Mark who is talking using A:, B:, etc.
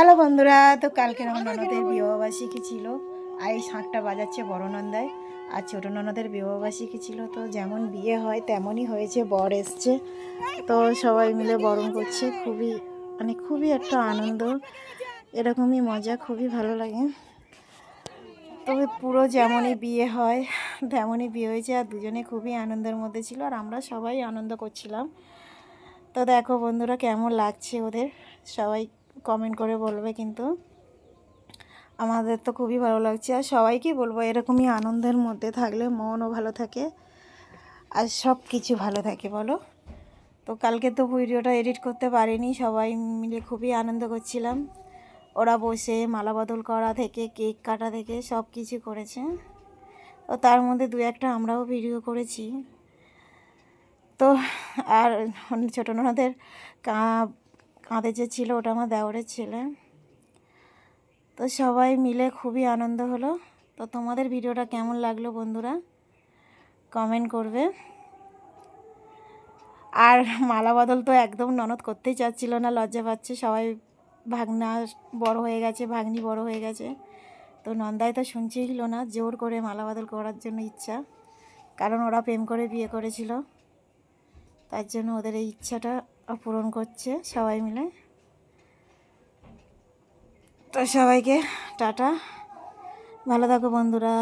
A: Hello বন্ধুরা, তো কালকে আমার ননদের বিবাহবার্ষিকী ছিল। আর এই শাঁখটা বাজাচ্ছে বড় নন্দায়, আর ছোটো ননদের বিবাহবার্ষিকী ছিল। তো যেমন বিয়ে হয় তেমনই হয়েছে, বর এসছে, তো সবাই মিলে বরণ করছে। খুবই একটা আনন্দ, এরকমই মজা, খুবই ভালো লাগে। তবে পুরো যেমনই বিয়ে হয় তেমনই বিয়ে হয়েছে, আর দুজনে খুবই আনন্দের মধ্যে ছিল, আর আমরা সবাই আনন্দ করছিলাম। তো দেখো বন্ধুরা কেমন লাগছে ওদের, সবাই কমেন্ট করে বলবে। কিন্তু আমাদের তো খুবই ভালো লাগছে, আর সবাইকেই বলবো এরকমই আনন্দের মধ্যে থাকলে মনও ভালো থাকে আর সব কিছু ভালো থাকে, বলো। তো কালকে তো ভিডিওটা এডিট করতে পারিনি, সবাই মিলে খুবই আনন্দ করছিলাম। ওরা বসে মালা বদল করা থেকে কেক কাটা থেকে সব কিছু করেছে। তো তার মধ্যে দু একটা আমরাও ভিডিও করেছি। তো আর ছোটো ননদের কাঁধে যে ছিল ওটা আমার দেওরের ছেলে। তো সবাই মিলে খুবই আনন্দ হলো। তো তোমাদের ভিডিওটা কেমন লাগলো বন্ধুরা, কমেন্ট করবে। আর মালা বদল তো একদম ননদ করতেই চাচ্ছিল না, লজ্জা পাচ্ছে। সবাই ভাগনা বড় হয়ে গেছে, ভাগ্নি বড় হয়ে গেছে, তো নন্দাই তো শুনছেইল না, জোর করে মালা বদল করার জন্য ইচ্ছা। কারণ ওরা প্রেম করে বিয়ে করেছিল, তার জন্য ওদের এই ইচ্ছাটা পূরণ করছে সবাই মিলে। তো সবাইকে টাটা, ভালো থাকো বন্ধুরা।